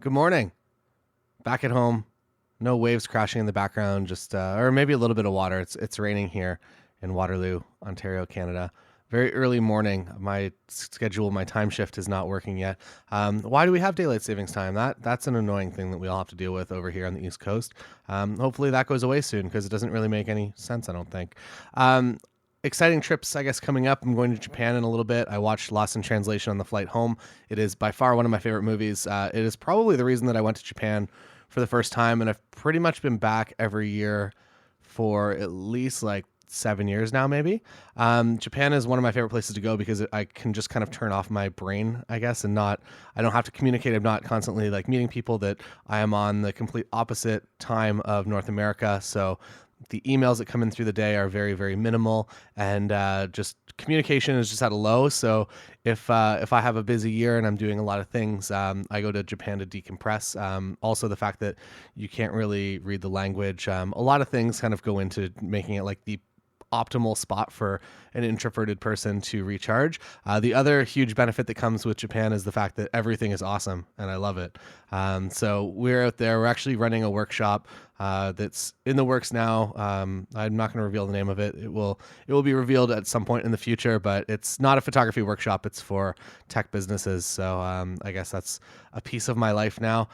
Good morning. Back at home. No waves crashing in the background, just or maybe a little bit of water. It's raining here in Waterloo, Ontario, Canada. Very early morning. My schedule, my time shift is not working yet. Why do we have daylight savings time? That's an annoying thing that we all have to deal with over here on the East Coast. Hopefully that goes away soon because it doesn't really make any sense. I don't think. Um, Exciting trips, I guess, coming up. I'm going to Japan in a little bit. I watched Lost in Translation on the flight home. It is by far one of my favorite movies. It is probably the reason that I went to Japan for the first time, and I've pretty much been back every year for at least like 7 years now, maybe. Japan is one of my favorite places to go because I can just kind of turn off my brain, I guess, and I don't have to communicate. I'm not constantly like meeting people that I am on the complete opposite time of North America. So the emails that come in through the day are very, very minimal, and just communication is just at a low. So if I have a busy year and I'm doing a lot of things, I go to Japan to decompress. Also, the fact that you can't really read the language, a lot of things kind of go into making it like the optimal spot for an introverted person to recharge. The other huge benefit that comes with Japan is the fact that everything is awesome and I love it. So we're out there. We're actually running a workshop that's in the works now. I'm not going to reveal the name of it. It will be revealed at some point in the future, but it's not a photography workshop. It's for tech businesses. So I guess that's a piece of my life now.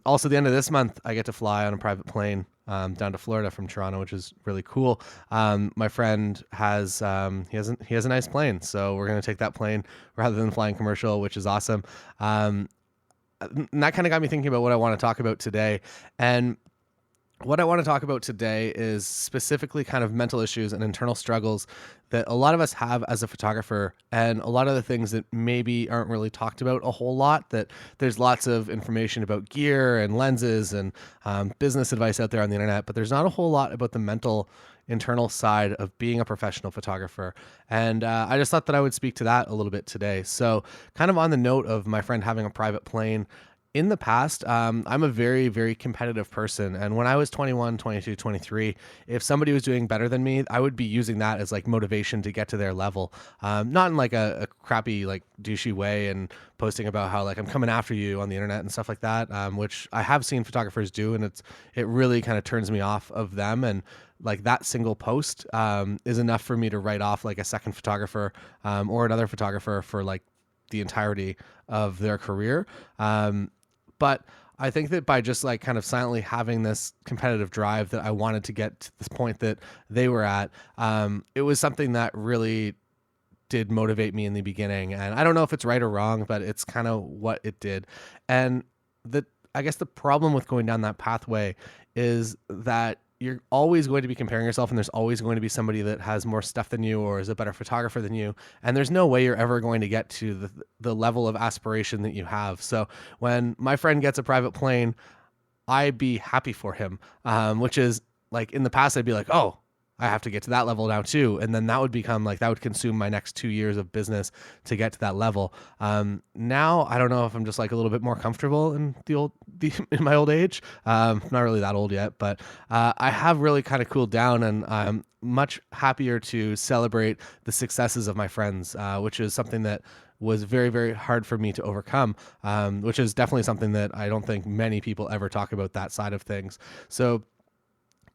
Also, the end of this month, I get to fly on a private plane down to Florida from Toronto, which is really cool. My friend he has a nice plane, so we're gonna take that plane rather than flying commercial, which is awesome. And that kind of got me thinking about what I want to talk about today, and what I want to talk about today is specifically kind of mental issues and internal struggles that a lot of us have as a photographer, and a lot of the things that maybe aren't really talked about a whole lot. That there's lots of information about gear and lenses and business advice out there on the internet, but there's not a whole lot about the mental internal side of being a professional photographer. And I just thought that I would speak to that a little bit today. So, kind of on the note of my friend having a private plane, in the past, I'm a very, very competitive person. And when I was 21, 22, 23, if somebody was doing better than me, I would be using that as like motivation to get to their level. Not in like a crappy, like douchey way and posting about how like I'm coming after you on the internet and stuff like that, which I have seen photographers do. And it really kind of turns me off of them. And like that single post is enough for me to write off like a second photographer or another photographer for like the entirety of their career. But I think that by just like kind of silently having this competitive drive that I wanted to get to this point that they were at, it was something that really did motivate me in the beginning. And I don't know if it's right or wrong, but it's kind of what it did. And I guess the problem with going down that pathway is that you're always going to be comparing yourself, and there's always going to be somebody that has more stuff than you or is a better photographer than you, and there's no way you're ever going to get to the level of aspiration that you have. So when my friend gets a private plane, I'd be happy for him, which is like in the past I'd be like, oh, I have to get to that level now too, and then that would become like that would consume my next 2 years of business to get to that level. Now I don't know if I'm just like a little bit more comfortable in in my old age. Not really that old yet, but I have really kind of cooled down, and I'm much happier to celebrate the successes of my friends, which is something that was very, very hard for me to overcome, which is definitely something that I don't think many people ever talk about, that side of things. So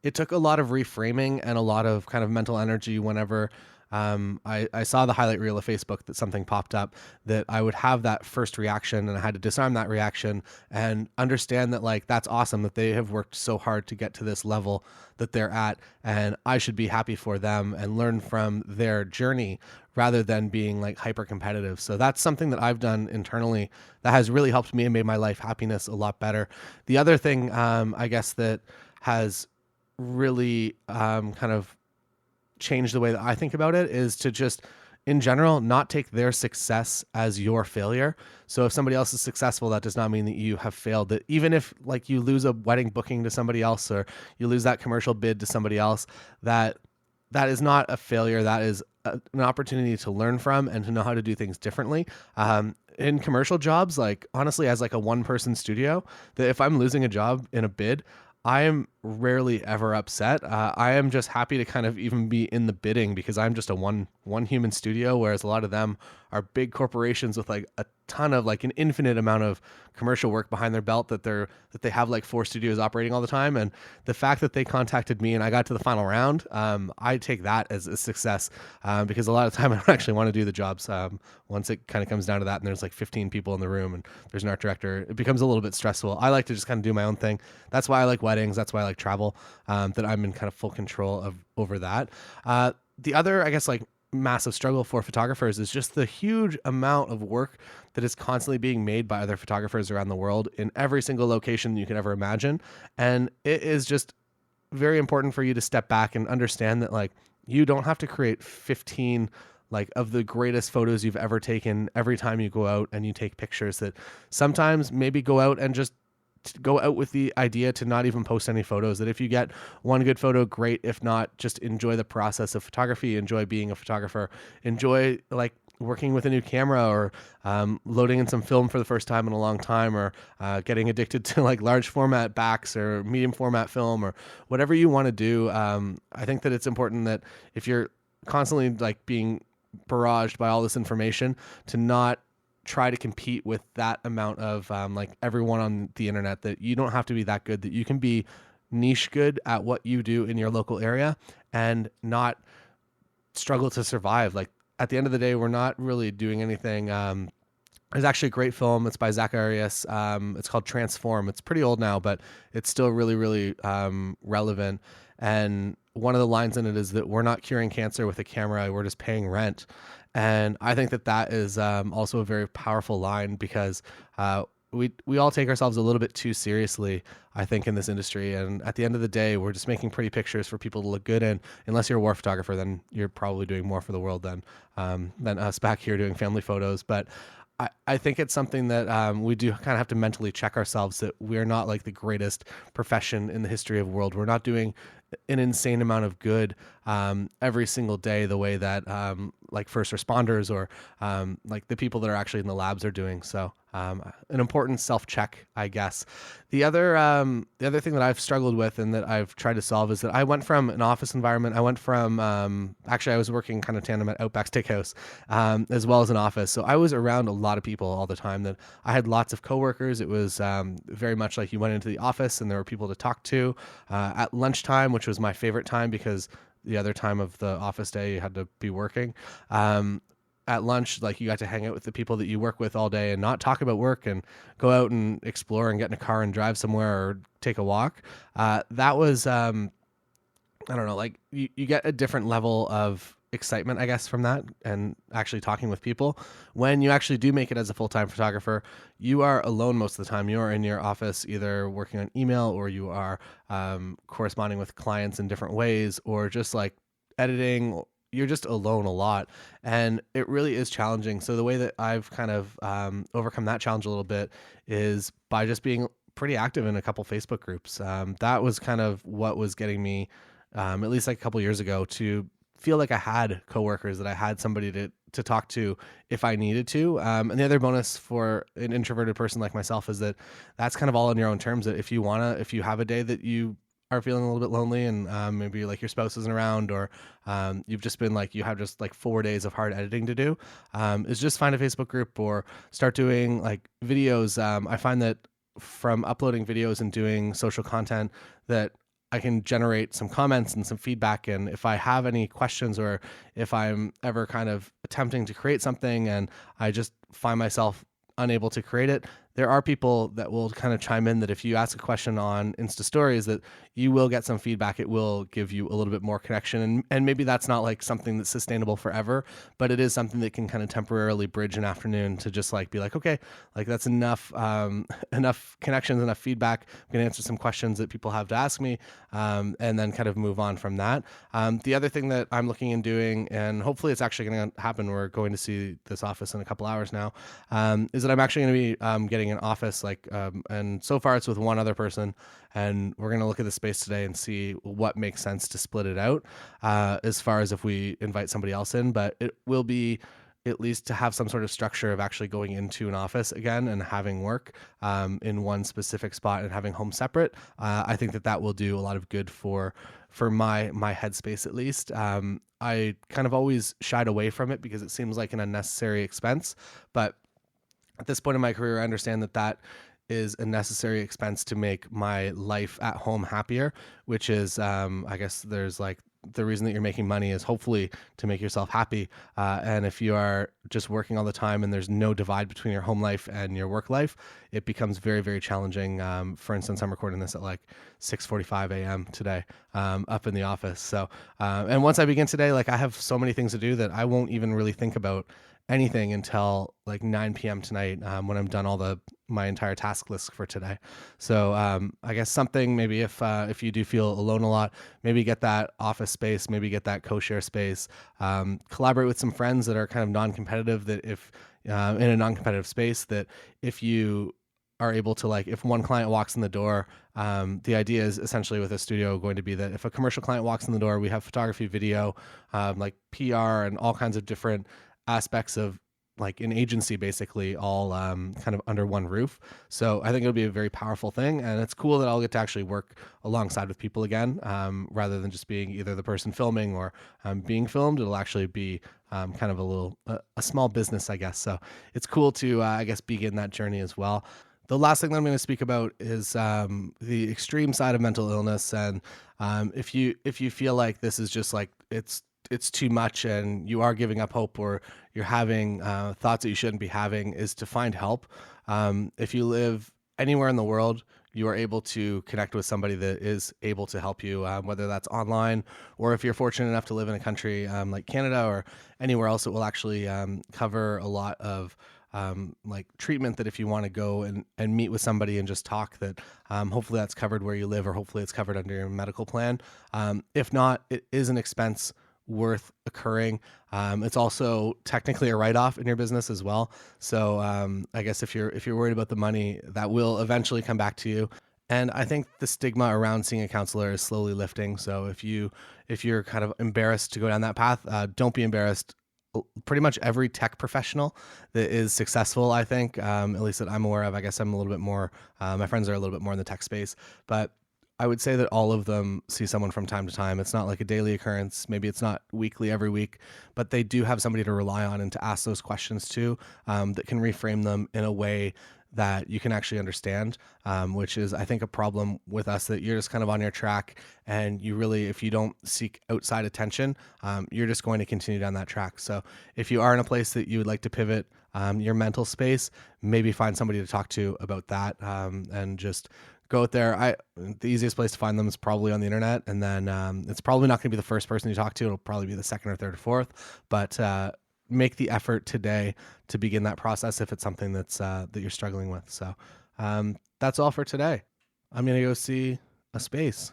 it took a lot of reframing and a lot of kind of mental energy whenever I saw the highlight reel of Facebook that something popped up, that I would have that first reaction, and I had to disarm that reaction and understand that like that's awesome that they have worked so hard to get to this level that they're at, and I should be happy for them and learn from their journey rather than being like hyper competitive. So that's something that I've done internally that has really helped me and made my life happiness a lot better. The other thing, I guess, that has really kind of change the way that I think about it is to just in general not take their success as your failure. So if somebody else is successful, that does not mean that you have failed. That even if like you lose a wedding booking to somebody else or you lose that commercial bid to somebody else, that is not a failure. That is an opportunity to learn from and to know how to do things differently. In commercial jobs, like honestly, as like a one person studio, that if I'm losing a job in a bid, I am rarely ever upset. I am just happy to kind of even be in the bidding because I'm just a one human studio, whereas a lot of them are big corporations with like a ton of like an infinite amount of commercial work behind their belt that they have like 4 studios operating all the time. And the fact that they contacted me and I got to the final round, I take that as a success, because a lot of the time I don't actually want to do the jobs. Once it kind of comes down to that and there's like 15 people in the room and there's an art director, it becomes a little bit stressful. I like to just kind of do my own thing. That's why I like weddings. That's why I like travel, that I'm in kind of full control of over that. The other, I guess, like massive struggle for photographers is just the huge amount of work that is constantly being made by other photographers around the world in every single location you can ever imagine. And it is just very important for you to step back and understand that like you don't have to create 15 like of the greatest photos you've ever taken every time you go out and you take pictures. That sometimes maybe go out and just go out with the idea to not even post any photos. That if you get one good photo, great. If not, just enjoy the process of photography, enjoy being a photographer, enjoy like working with a new camera, or loading in some film for the first time in a long time, or getting addicted to like large format backs or medium format film, or whatever you want to do. I think that it's important that if you're constantly like being barraged by all this information, to not try to compete with that amount of like everyone on the internet. That you don't have to be that good, that you can be niche good at what you do in your local area and not struggle to survive. Like at the end of the day, we're not really doing anything. There's actually a great film. It's by Zach Arias. It's called Transform. It's pretty old now, but it's still really, really relevant. And one of the lines in it is that we're not curing cancer with a camera, we're just paying rent. And I think that that is also a very powerful line, because we all take ourselves a little bit too seriously, I think, in this industry. And at the end of the day, we're just making pretty pictures for people to look good in. Unless you're a war photographer, then you're probably doing more for the world than us back here doing family photos. But I think it's something that we do kind of have to mentally check ourselves, that we're not like the greatest profession in the history of the world. We're not doing an insane amount of good every single day the way that like first responders or like the people that are actually in the labs are doing. So an important self-check, I guess. The other thing that I've struggled with and that I've tried to solve is that I went from an office environment. I went from actually I was working kind of tandem at Outback Steakhouse, as well as an office. So I was around a lot of people all the time. That I had lots of coworkers. It was very much like you went into the office and there were people to talk to at lunchtime, which was my favorite time, because the other time of the office day you had to be working. At lunch, like you got to hang out with the people that you work with all day and not talk about work, and go out and explore and get in a car and drive somewhere or take a walk. That was, I don't know, like you get a different level of excitement, I guess, from that, and actually talking with people. When you actually do make it as a full-time photographer, you are alone most of the time. You are in your office either working on email, or you are corresponding with clients in different ways, or just like editing. You're just alone a lot, and it really is challenging. So the way that I've kind of overcome that challenge a little bit is by just being pretty active in a couple Facebook groups. That was kind of what was getting me, at least like a couple years ago, to feel like I had coworkers, that I had somebody to talk to if I needed to. And the other bonus for an introverted person like myself is that that's kind of all on your own terms. That if you have a day that you are feeling a little bit lonely, and maybe like your spouse isn't around, or you've just been like, you have just like 4 days of hard editing to do, is just find a Facebook group or start doing like videos. I find that from uploading videos and doing social content, that I can generate some comments and some feedback. And if I have any questions, or if I'm ever kind of attempting to create something and I just find myself unable to create it, there are people that will kind of chime in, that if you ask a question on Insta stories, that you will get some feedback. It will give you a little bit more connection. And maybe that's not like something that's sustainable forever, but it is something that can kind of temporarily bridge an afternoon to just like be like, okay, like that's enough, enough connections, enough feedback. I'm going to answer some questions that people have to ask me, and then kind of move on from that. The other thing that I'm looking and doing, and hopefully it's actually going to happen, we're going to see this office in a couple hours now, is that I'm actually going to be getting an office, like, and so far it's with one other person, and we're going to look at the space today and see what makes sense to split it out, as far as if we invite somebody else in. But it will be at least to have some sort of structure of actually going into an office again and having work in one specific spot and having home separate. I think that that will do a lot of good for my headspace at least. I kind of always shied away from it because it seems like an unnecessary expense, but at this point in my career, I understand that that is a necessary expense to make my life at home happier, which is, I guess there's like the reason that you're making money is hopefully to make yourself happy. And if you are just working all the time and there's no divide between your home life and your work life, it becomes very, very challenging. For instance, I'm recording this at like 6:45 a.m. today, up in the office. So, and once I begin today, like I have so many things to do that I won't even really think about anything until like 9 p.m. tonight, when I'm done my entire task list for today. So I guess something maybe if you do feel alone a lot, maybe get that office space, maybe get that co-share space, collaborate with some friends that are kind of non-competitive. That if in a non-competitive space, that if you are able to, like, if one client walks in the door, the idea is essentially with a studio going to be that if a commercial client walks in the door, we have photography, video, like PR and all kinds of different aspects of like an agency basically all kind of under one roof. So I think it'll be a very powerful thing, and it's cool that I'll get to actually work alongside with people again, rather than just being either the person filming or being filmed. It'll actually be kind of a small business, I guess. So it's cool to I guess begin that journey as well. The last thing that I'm going to speak about is the extreme side of mental illness, and if you feel like this is just like it's too much and you are giving up hope, or you're having thoughts that you shouldn't be having, is to find help. If you live anywhere in the world, you are able to connect with somebody that is able to help you, whether that's online, or if you're fortunate enough to live in a country like Canada or anywhere else, it will actually cover a lot of like treatment, that if you want to go and meet with somebody and just talk, that hopefully that's covered where you live, or hopefully it's covered under your medical plan. If not, it is an expense worth occurring. It's also technically a write-off in your business as well. So I guess if you're worried about the money, that will eventually come back to you. And I think the stigma around seeing a counselor is slowly lifting. So if you're kind of embarrassed to go down that path, don't be embarrassed. Pretty much every tech professional that is successful, I think, at least that I'm aware of, I guess I'm a little bit more, my friends are a little bit more in the tech space, but I would say that all of them see someone from time to time. It's not like a daily occurrence. Maybe it's not weekly, every week, but they do have somebody to rely on and to ask those questions to, that can reframe them in a way that you can actually understand, which is, I think, a problem with us, that you're just kind of on your track, and you really, if you don't seek outside attention, you're just going to continue down that track. So if you are in a place that you would like to pivot your mental space, maybe find somebody to talk to about that, and just go out there. The easiest place to find them is probably on the internet, and then it's probably not going to be the first person you talk to. It'll probably be the second or third or fourth. But make the effort today to begin that process if it's something that's that you're struggling with. So that's all for today. I'm gonna go see a space.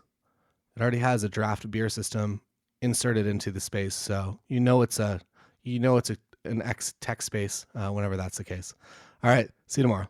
It already has a draft beer system inserted into the space, so an X tech space whenever that's the case. All right, see you tomorrow.